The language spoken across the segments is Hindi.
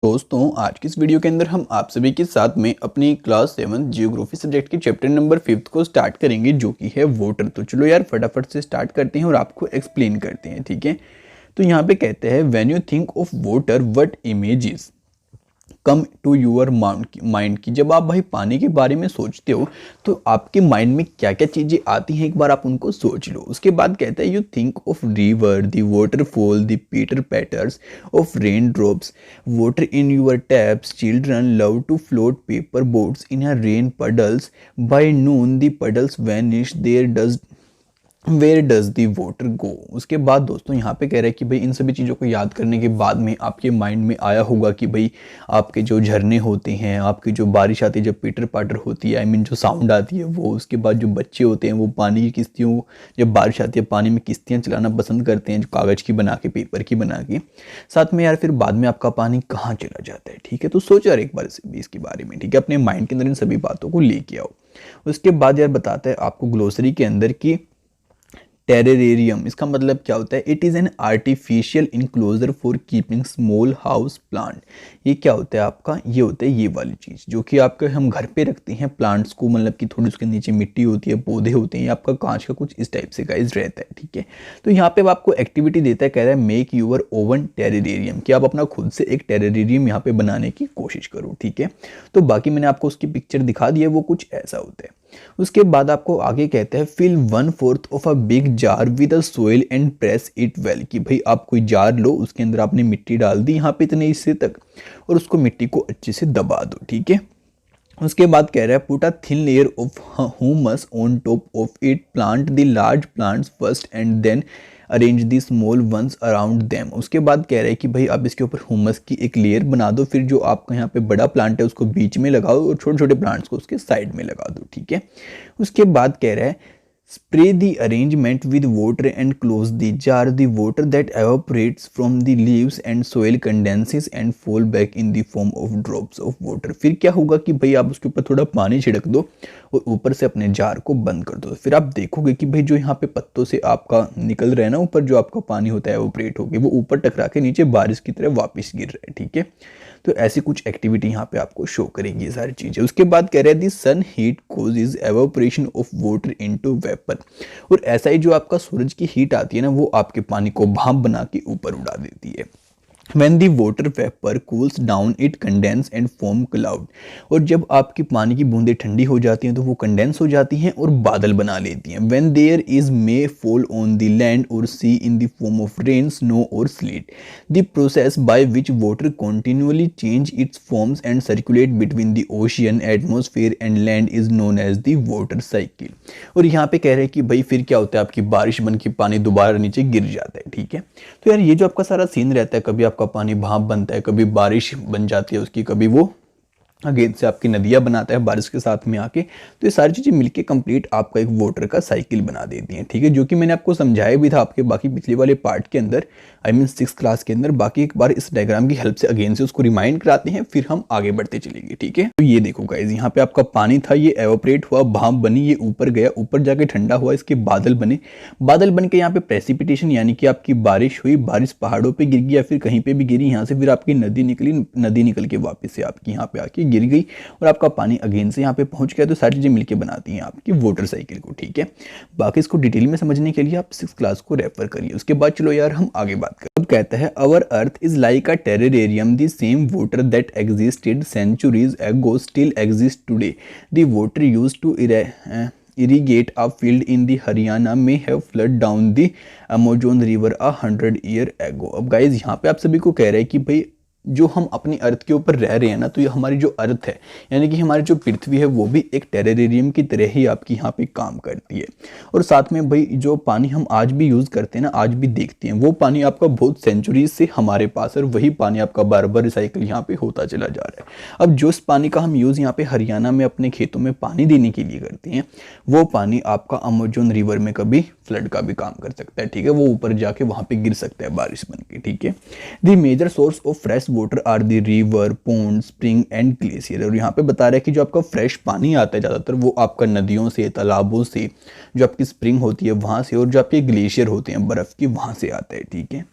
दोस्तों आज की इस वीडियो के अंदर हम आप सभी के साथ में अपनी क्लास 7 जियोग्राफी सब्जेक्ट के चैप्टर नंबर 5 को स्टार्ट करेंगे, जो कि है वाटर। तो चलो यार फटाफट से स्टार्ट करते हैं और आपको एक्सप्लेन करते हैं, ठीक है। तो यहाँ पे कहते हैं when you think of water what images come to your mind की। जब आप भाई पानी के बारे में सोचते हो तो आपके माइंड में क्या क्या चीज़ें आती हैं, एक बार आप उनको सोच लो। उसके बाद कहता है you think of river, the waterfall, the pitter patters of rain drops, water in your taps, children love to float paper boats in a rain puddles, by noon the puddles vanish, where does the water go. उसके बाद दोस्तों यहाँ पे कह रहे हैं कि भाई इन सभी चीज़ों को याद करने के बाद में आपके माइंड में आया होगा कि भाई आपके जो झरने होते हैं, आपकी जो बारिश आती है, जब पीटर पाटर होती है, आई मीन जो साउंड आती है वो, उसके बाद जो बच्चे होते हैं वो पानी की किश्तियों, जब बारिश आती है पानी में किश्तियाँ चलाना पसंद करते हैं, जो कागज़ की बना के, पेपर की बना के। साथ में यार फिर बाद में आपका पानी कहाँ चला जाता है, ठीक है। तो सोचो यार एक बार भी इसके बारे में, ठीक है। अपने माइंड के अंदर इन सभी बातों को लेके आओ। उसके बाद यार बताता है आपको ग्लोसरी के अंदर की टेरेरियम, इसका मतलब क्या होता है? It is an artificial enclosure for keeping small house plant. ये क्या होता है आपका? ये होता है ये वाली चीज़ जो कि आपके हम घर पे रखते हैं प्लांट्स को, मतलब कि थोड़ी उसके नीचे मिट्टी होती है, पौधे होते हैं, ये आपका कांच का कुछ इस टाइप से गाइस रहता है, ठीक है। तो यहाँ पे आपको एक्टिविटी देता है, कह रहा है मेक यूर ओवन टेरेरियम, कि आप अपना खुद से एक टेरेरियम यहाँ पे बनाने की कोशिश करो, ठीक है। तो बाकी मैंने आपको उसकी पिक्चर दिखा दी है, वो कुछ ऐसा होता है। उसके बाद आपको आगे कहते हैं fill 1/4 of a big jar with a soil and press it well, कि भाई आप कोई जार लो, उसके अंदर आपने मिट्टी डाल दी यहाँ पे इतने हिस्से तक, और उसको मिट्टी को अच्छे से दबा दो, ठीक है। उसके बाद कह रहा है put a thin layer of humus on top of it, plant the large plants first and then arrange the small ones around them. उसके बाद कह रहा है कि भाई आप इसके ऊपर ह्यूमस की एक लेयर बना दो, फिर जो आपका यहाँ पे बड़ा प्लांट है उसको बीच में लगाओ और छोटे छोटे प्लांट्स को उसके साइड में लगा दो, ठीक है। उसके बाद कह रहा है spray the arrangement with water and close the jar. The water that evaporates from the leaves and soil condenses and fall back in the form of drops of water. फिर क्या होगा कि भाई आप उसके ऊपर थोड़ा पानी छिड़क दो और ऊपर से अपने जार को बंद कर दो। फिर आप देखोगे कि भाई जो यहाँ पे पत्तों से आपका निकल रहा है ना ऊपर, जो आपका पानी होता है एवोपरेट होके वो ऊपर टकरा के नीचे बारिश की तरह वापस गिर रहा है, ठीक है। तो ऐसी कुछ एक्टिविटी यहाँ पे आपको शो करेगी ये सारी चीजें। उसके बाद कह रहे हैं the sun heat causes evaporation of water into vapour, और ऐसा ही जो आपका सूरज की हीट आती है ना, वो आपके पानी को भाप बना के ऊपर उड़ा देती है। When the water vapor cools down, it condense and form cloud. और जब आपकी पानी की बूंदें ठंडी हो जाती हैं तो वो कंडेंस हो जाती हैं और बादल बना लेती हैं। When there is may fall on the land or sea in the form of rain, snow or sleet. The process by which water continually change its forms and circulate between the ocean, atmosphere and land is known as the water cycle. और यहाँ पे कह रहे हैं कि भाई फिर क्या होता है, आपकी बारिश बन के पानी दोबारा नीचे गिर जाता है, ठीक है। तो यार ये जो आपका सारा सीन रहता है, कभी आपका पानी भाप बनता है, कभी बारिश बन जाती है उसकी, कभी वो अगेन से आपकी नदियाँ बनाता है बारिश के साथ में आके। तो ये सारी चीज़ें मिलके कंप्लीट आपका एक वाटर का साइकिल बना देती हैं, ठीक है। जो कि मैंने आपको समझाया भी था आपके बाकी पिछले वाले पार्ट के अंदर, आई मीन 6th क्लास के अंदर। बाकी एक बार इस डायग्राम की हेल्प से अगेन से उसको रिमाइंड कराते हैं, फिर हम आगे बढ़ते चलेंगे, ठीक है। तो ये देखो गाइस, यहाँ पे आपका पानी था, ये एवोपरेट हुआ, भाप बनी, ये ऊपर गया, ऊपर जाके ठंडा हुआ, इसके बादल बने, बादल बन के यहाँ पे प्रेसिपिटेशन यानी कि आपकी बारिश हुई, बारिश पहाड़ों पे गिर गई या फिर कहीं पे भी गिरी, यहाँ से फिर आपकी नदी निकली, नदी निकल के वापस से आपकी यहाँ पे आके गिर गई और आपका पानी अगेन से यहाँ पे पहुंच गया। तो सारी चीजें मिलके बनाती हैं आपकी वाटर साइकिल को, ठीक है। बाकी इसको डिटेल में समझने के लिए आप 6th क्लास को रेफर करिए। उसके बाद चलो यार हम आगे बात करें। अब कहता है our earth is like a terrarium, the same water that existed centuries ago still exist today, the water used to irrigate a field in the Haryana may have flooded down the Amazon river 100 years ago. अब गाइज यहाँ पे आप सभी को कह रहे हैं कि भाई जो हम अपनी अर्थ के ऊपर रह रहे हैं ना, तो ये हमारी जो अर्थ है यानी कि हमारी जो पृथ्वी है वो भी एक टेरेरियम की तरह ही आपकी यहाँ पे काम करती है। और साथ में भाई जो पानी हम आज भी यूज़ करते हैं ना, आज भी देखते हैं, वो पानी आपका बहुत सेंचुरीज से हमारे पास है और वही पानी आपका बार बार रिसाइकिल यहाँ पे होता चला जा रहा है। अब जो इस पानी का हम यूज़ यहाँ पे हरियाणा में अपने खेतों में पानी देने के लिए करते हैं, वो पानी आपका अमेजोन रिवर में कभी फ्लड का भी काम कर सकता है, ठीक है। वो ऊपर जाके वहाँ पे गिर सकता है बारिश बन के, ठीक है। The major source of fresh water are the river, pond, spring and glacier. और यहाँ पे बता रहा है कि जो आपका फ्रेश पानी आता है ज़्यादातर वो आपका नदियों से, तालाबों से, जो आपकी स्प्रिंग होती है वहाँ से, और जो आपके ग्लेशियर होते हैं बर्फ़ की, वहाँ से आता है, ठीक है।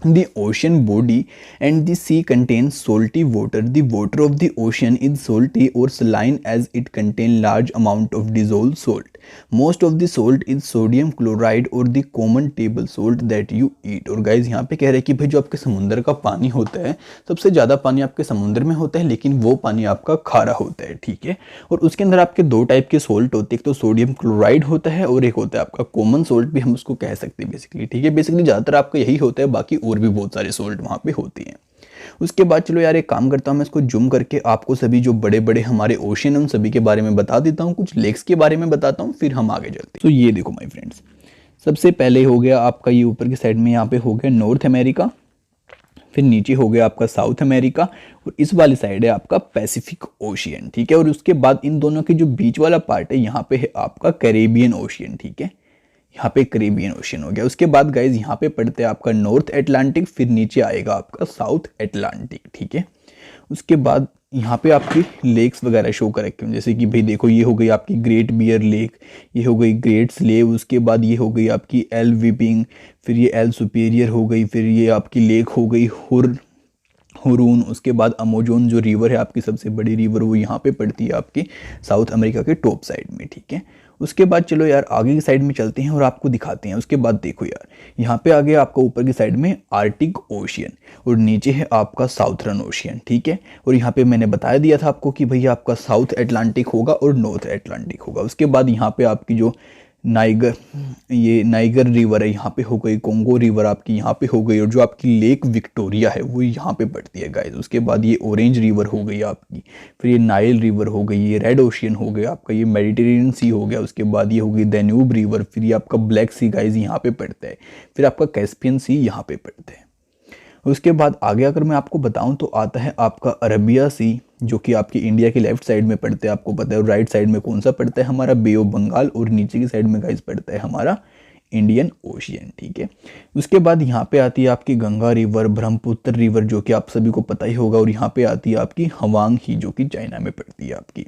The ocean body and the sea contains salty water. The water of the ocean is salty or saline as it contains large amount of dissolved salt. Most of the salt is sodium chloride or the common table salt that you eat. और गाइज यहाँ पे कह रहे हैं कि भाई जो आपके समुद्र का पानी होता है, सबसे ज़्यादा पानी आपके समुद्र में होता है, लेकिन वो पानी आपका खारा होता है, ठीक है। और उसके अंदर आपके दो टाइप के सोल्ट होते हैं, एक तो सोडियम क्लोराइड होता है और एक होता है आपका कॉमन सोल्ट भी हम उसको कह सकते हैं बेसिकली, ठीक है। बेसिकली ज़्यादातर आपका यही होता है, बाकी और भी बहुत सारे सोल्ट वहाँ पे होते हैं। उसके बाद चलो यार एक काम करता हूँ, मैं इसको जूम करके आपको सभी जो बड़े बड़े हमारे ओशियन उन सभी के बारे में बता देता हूँ, कुछ लेक्स के बारे में बताता हूँ, फिर हम आगे चलते हैं। तो ये देखो माय फ्रेंड्स, सबसे पहले हो गया आपका ये ऊपर की साइड में यहाँ पे हो गया नॉर्थ अमेरिका, फिर नीचे हो गया आपका साउथ अमेरिका और इस वाली साइड है आपका पैसिफिक ओशियन, ठीक है। और उसके बाद इन दोनों के जो बीच वाला पार्ट है यहाँ पे है आपका कैरेबियन ओशियन, ठीक है। यहाँ पे कैरेबियन ओशियन हो गया। उसके बाद गाइज यहाँ पे पड़ता है आपका नॉर्थ अटलांटिक, फिर नीचे आएगा आपका साउथ अटलांटिक, ठीक है। उसके बाद यहाँ पे आपकी लेक्स वगैरह शो कर रखे हैं, जैसे कि भाई देखो ये हो गई आपकी ग्रेट बियर लेक, ये हो गई ग्रेट स्लेव, उसके बाद ये हो गई आपकी एल विपिंग, फिर ये एल सुपीरियर हो गई, फिर ये आपकी लेक हो गई हुरून। उसके बाद अमेजोन जो रिवर है आपकी सबसे बड़ी रिवर, वो यहाँ पे पड़ती है आपकी साउथ अमेरिका के टॉप साइड में, ठीक है। उसके बाद चलो यार आगे की साइड में चलते हैं और आपको दिखाते हैं। उसके बाद देखो यार यहाँ पे आगे आपका ऊपर की साइड में आर्टिक ओशियन और नीचे है आपका साउथर्न ओशियन, ठीक है। और यहाँ पे मैंने बताया दिया था आपको कि भैया आपका साउथ अटलांटिक होगा और नॉर्थ अटलांटिक होगा। उसके बाद यहाँ पे आपकी जो नाइगर रिवर है यहाँ पे हो गई, कोंगो रिवर आपकी यहाँ पे हो गई, और जो आपकी लेक विक्टोरिया है वो यहाँ पे पड़ती है गाइस। उसके बाद ये ऑरेंज रिवर हो गई आपकी, फिर ये नाइल रिवर हो गई, ये रेड ओशियन हो गया आपका, ये मेडिटेरेनियन सी हो गया। उसके बाद ये हो गई डेन्यूब रिवर, फिर ये आपका ब्लैक सी गाइस यहाँ पे पड़ता है, फिर आपका कैस्पियन सी यहाँ पे पड़ता है। उसके बाद आगे अगर मैं आपको बताऊं तो आता है आपका अरबिया सी, जो कि आपकी इंडिया के लेफ्ट साइड में पड़ता है, आपको पता है। और राइट साइड में कौन सा पड़ता है हमारा बे ऑफ बंगाल, और नीचे की साइड में गाइस पड़ता है हमारा इंडियन ओशियन, ठीक है। उसके बाद यहाँ पे आती है आपकी गंगा रिवर, ब्रह्मपुत्र रिवर जो कि आप सभी को पता ही होगा, और यहाँ पे आती है आपकी हवांग ही जो कि चाइना में पड़ती है आपकी।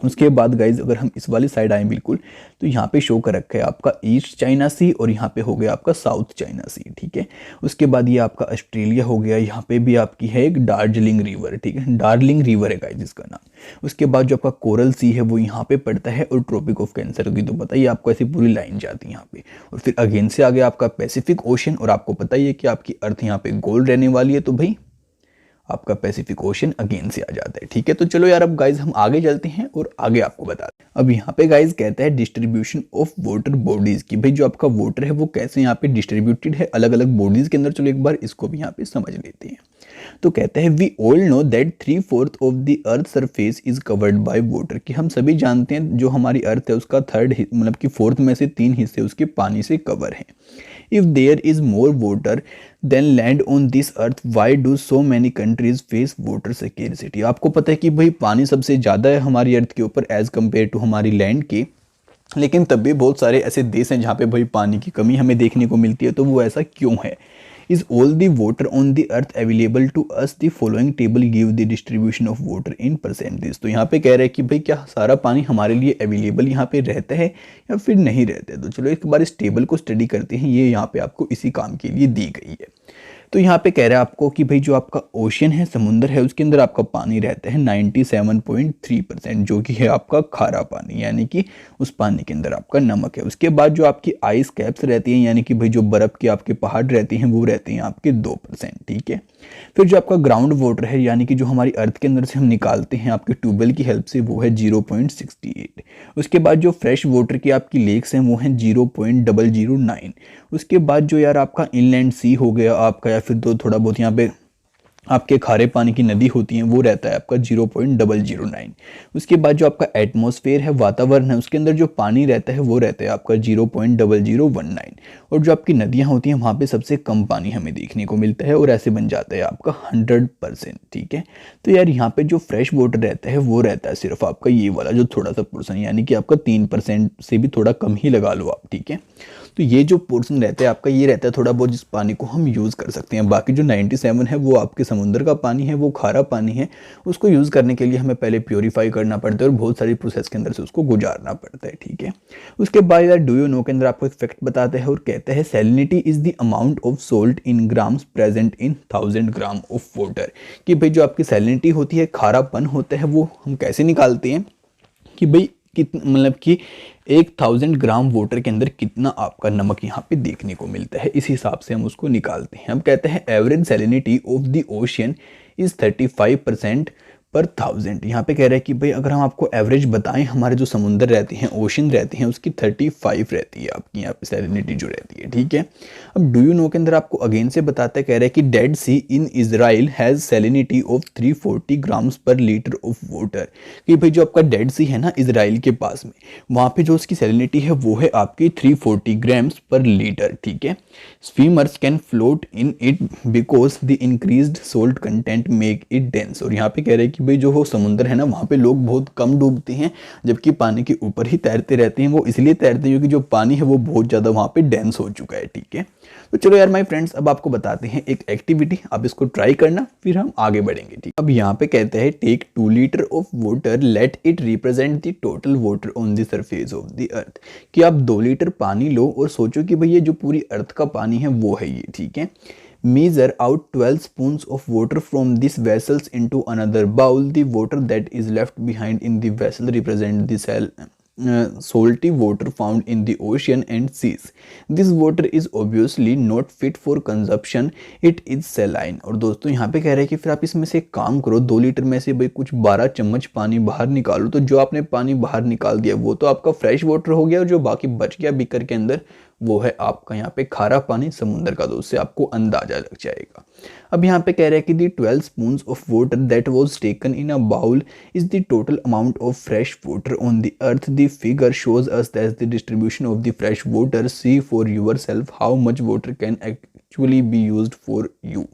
उसके बाद गाइज अगर हम इस वाली साइड आए बिल्कुल, तो यहाँ पे शो कर रखा है आपका ईस्ट चाइना सी, और यहाँ पे हो गया आपका साउथ चाइना सी, ठीक है। उसके बाद ये आपका ऑस्ट्रेलिया हो गया, यहाँ पे भी आपकी है एक दार्जिलिंग रिवर, ठीक है, डार्लिंग रिवर है गाइज इसका नाम। उसके बाद जो आपका कोरल सी है वो यहाँ पे पड़ता है, और ट्रॉपिक ऑफ कैंसर की तो पता ही आपको ऐसी पूरी लाइन जाती है यहाँ पे। और फिर अगेन से आ गया आपका पैसिफिक ओशन, और आपको पता ही है कि आपकी अर्थ यहाँ पे गोल रहने वाली है, तो भाई आपका पैसिफिक ओशन अगेन से आ जाता है, ठीक है। तो चलो यार अब गाइज हम आगे चलते हैं और आगे आपको बताते हैं। अब यहाँ पे गाइज कहता है डिस्ट्रीब्यूशन ऑफ वाटर बॉडीज की, भाई जो आपका वाटर है वो कैसे यहाँ पे डिस्ट्रीब्यूटेड है अलग अलग बॉडीज के अंदर। चलो एक बार इसको भी यहाँ पे समझ लेते हैं। तो कहते हैं we all know that 3/4 of the earth surface is covered by water, कि हम सभी जानते हैं जो हमारी अर्थ है उसका थर्ड मतलब कि फोर्थ में से 3 हिस्से उसके पानी से कवर हैं। If there is more water than land on this earth why do so many countries face water security. आपको पता है कि भाई पानी सबसे ज़्यादा है हमारी अर्थ के ऊपर एज कम्पेयर टू हमारी लैंड के, लेकिन तब भी बहुत सारे ऐसे देश हैं जहाँ पे भाई पानी की कमी हमें देखने को मिलती है। तो वो ऐसा क्यों है? Is all the water on the earth available to us, the following table give the distribution of water in percentage. तो यहाँ पे कह रहे हैं कि भाई क्या सारा पानी हमारे लिए अवेलेबल यहाँ पे रहता है या फिर नहीं रहता है। तो चलो एक बार इस टेबल को स्टडी करते हैं, ये यहाँ पे आपको इसी काम के लिए दी गई है। तो यहाँ पे कह रहा है आपको कि भाई जो आपका ओशियन है, समुंदर है, उसके अंदर आपका पानी रहता है 97.3%, जो कि है आपका खारा पानी, यानी कि उस पानी के अंदर आपका नमक है। उसके बाद जो आपकी आइस कैप्स रहती हैं, यानी कि भाई जो बर्फ़ के आपके पहाड़ रहते हैं वो रहते हैं आपके 2%, ठीक है। फिर जो आपका ग्राउंड वाटर है, यानी कि जो हमारी अर्थ के अंदर से हम निकालते हैं आपके ट्यूबवेल की हेल्प से, वो है 0.68। उसके बाद जो फ्रेश वाटर की आपकी लेक्स हैं वो हैं 0.009। उसके बाद जो यार आपका इनलैंड सी हो गया आपका, या फिर तो थोड़ा बहुत यहाँ पे आपके खारे पानी की नदी होती हैं, वो रहता है आपका 0.009। उसके बाद जो आपका एटमॉस्फेयर है, वातावरण है, उसके अंदर जो पानी रहता है वो रहता है आपका 0.0019। और जो आपकी नदियाँ होती हैं वहाँ पे सबसे कम पानी हमें देखने को मिलता है, और ऐसे बन जाता है आपका 100%, ठीक है। तो यार यहाँ पे जो फ्रेश वाटर रहता है वो रहता है सिर्फ आपका ये वाला जो थोड़ा सा पोर्सन, यानी कि आपका 3% से भी थोड़ा कम ही लगा लो आप, ठीक है। तो ये जो पोर्शन रहता है आपका, ये रहता है थोड़ा बहुत जिस पानी को हम यूज़ कर सकते हैं। बाकी जो 97 है वो आपके समुद्र का पानी है, वो खारा पानी है। उसको यूज़ करने के लिए हमें पहले प्योरीफाई करना पड़ता है और बहुत सारी प्रोसेस के अंदर से उसको गुजारना पड़ता है, ठीक है। उसके बाद यार डू यू नो के अंदर आपको एक फैक्ट बताते हैं और कहते हैं salinity is the amount of salt in grams present in 1000 gram of water. कि भाई जो आपकी सैलिनिटी होती है, खारापन होता है, वो हम कैसे निकालते हैं कि भाई कितना, मतलब कि 1000 ग्राम वाटर के अंदर कितना आपका नमक यहाँ पे देखने को मिलता है, इस हिसाब से हम उसको निकालते हैं। हम कहते हैं average salinity of the ocean is 35% पर 1000। यहाँ पे कह रहे हैं कि भाई अगर हम आपको एवरेज बताएं, हमारे जो समुद्र रहते हैं, ओशन रहते हैं, उसकी 35 रहती है आपकी यहाँ पे सैलिनिटी जो रहती है, ठीक है। अब डू यू नो के अंदर आपको अगेन से बताते हैं, कह रहे हैं कि dead sea in Israel has salinity of 340 grams per litre of water. कि भाई जो आपका डेड सी है ना इजराइल के पास में, वहाँ पे जो उसकी सैलिनिटी है वो है आपकी 340 ग्राम्स पर लीटर, ठीक है। Swimmers can float in it because the increased salt content make it dense. और यहाँ पे कह रहे हैं कि भाई जो हो समुद्र है ना, वहाँ पे लोग बहुत कम डूबते हैं, जबकि पानी के ऊपर ही तैरते रहते हैं। वो इसलिए तैरते हैं क्योंकि जो पानी है वो बहुत ज़्यादा वहाँ पे डेंस हो चुका है, ठीक है। तो चलो यार माय फ्रेंड्स, अब आपको बताते हैं एक एक्टिविटी, आप इसको ट्राई करना, फिर हम आगे बढ़ेंगे, ठीक। अब यहाँ पे कहते हैं take 2 litre of water, let it represent the total water on the surface of the earth. कि आप 2 लीटर पानी लो और सोचो कि भाई ये जो पूरी अर्थ का पानी है वो है ये, ठीक है। Measure out 12 spoons of water from these vessels into another bowl. The water that is left behind in the vessel represent the salty water found in the ocean and seas. This water is obviously not fit for consumption. It is saline. और दोस्तों यहाँ पे कह रहे हैं कि फिर आप इसमें से एक काम करो, 2 लीटर में से भाई कुछ 12 चम्मच पानी बाहर निकालो। तो जो आपने पानी बाहर निकाल दिया वो तो आपका फ्रेश वाटर हो गया, और जो बाकी बच गया बीकर के अंदर वो है आपका यहाँ पे खारा पानी समुद्र का। दोस्त से आपको अंदाजा लग जाएगा। अब यहाँ पे कह रहे हैं कि the 12 spoons of water that was taken in a bowl is the total amount of fresh water on the earth. The figure shows us that the distribution of the fresh water. See for yourself how much water can actually be used for you.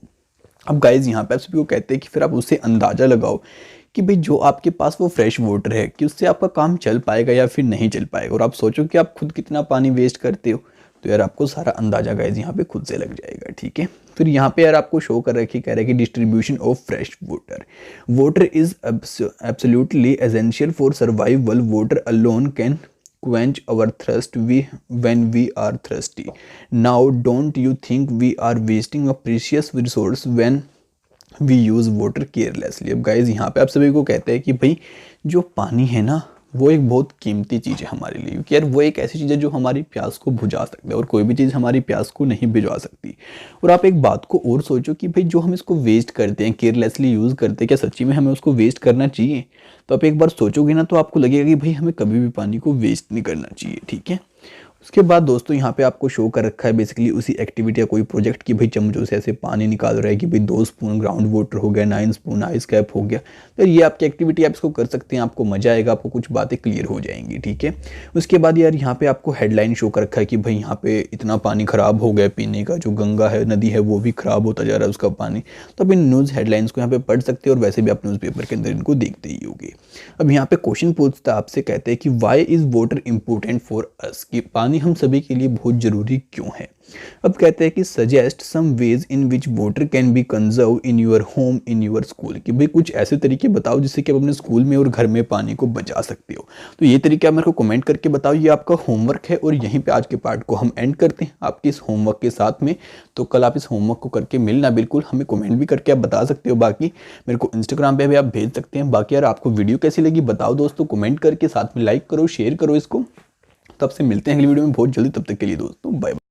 अब गाइज यहाँ पे आप सभी को कहते हैं कि फिर आप उससे अंदाजा लगाओ कि भाई जो आपके पास वो फ्रेश वाटर है कि उससे आपका काम चल पाएगा या फिर नहीं चल पाएगा। और आप सोचो कि आप खुद कितना पानी वेस्ट करते हो, तो यार आपको सारा अंदाजा गाइज यहाँ पे खुद से लग जाएगा, ठीक है। फिर यहाँ पे यार आपको शो कर रखी, कह रहा है कि distribution of fresh water. Water is absolutely essential for survival. Water alone can quench our thirst when we are thirsty. Now don't you think we are wasting a precious resource when we use water carelessly? अब गाइज यहाँ पे आप सभी को कहते हैं कि भाई जो पानी है ना वो एक बहुत कीमती चीज़ है हमारे लिए, क्योंकि यार वो एक ऐसी चीज़ है जो हमारी प्यास को बुझा सकती है, और कोई भी चीज़ हमारी प्यास को नहीं बुझा सकती। और आप एक बात को और सोचो कि भाई जो हम इसको वेस्ट करते हैं, केयरलेसली यूज़ करते हैं, क्या सच्ची में हमें उसको वेस्ट करना चाहिए? तो आप एक बार सोचोगे ना तो आपको लगेगा कि भाई हमें कभी भी पानी को वेस्ट नहीं करना चाहिए, ठीक है। उसके बाद दोस्तों यहाँ पे आपको शो कर रखा है बेसिकली उसी एक्टिविटी या कोई प्रोजेक्ट की भाई चम्मचों से ऐसे पानी निकाल रहा है कि भाई 2 स्पून ग्राउंड वाटर हो गया, 9 स्पून आइस कैप हो गया। तो ये आपकी एक्टिविटी, आप इसको कर सकते हैं, आपको मजा आएगा, आपको कुछ बातें क्लियर हो जाएंगी, ठीक है। उसके बाद यार यहाँ पे आपको हेडलाइन शो कर रखा है कि भाई यहाँ पे इतना पानी खराब हो गया पीने का, जो गंगा है नदी है वो भी खराब होता जा रहा है उसका पानी। तो आप इन न्यूज़ हेडलाइंस को यहाँ पे पढ़ सकते हैं, और वैसे भी आप न्यूज़पेपर के अंदर इनको देखते ही होंगे। अब यहाँ पे क्वेश्चन पूछता है आपसे, कहते हैं कि why is water important for us, कि पानी हम सभी के लिए बहुत जरूरी क्यों है। अब कहते हैं कि suggest some ways in which water can be conserve in your home in your school. कि भाई कुछ ऐसे तरीके बताओ जिससे कि आप अपने स्कूल में और घर में पानी को बचा सकते हो। तो ये तरीके आप मेरे को कमेंट करके बताओ। ये आपका होमवर्क है, और यहीं पे आज के पार्ट को हम एंड करते हैं आपके इस होमवर्क के साथ में। तो कल आप इस होमवर्क को करके मिलना, बिल्कुल हमें कमेंट भी करके आप बता सकते हो। बाकी मेरे को इंस्टाग्राम पे भी आप भेज सकते हैं। बाकी यार आपको वीडियो कैसी लगी बताओ दोस्तों, कमेंट करके, साथ में लाइक करो, शेयर करो इसको। तब से मिलते हैं अगली वीडियो में बहुत जल्दी, तब तक के लिए दोस्तों बाय बाय।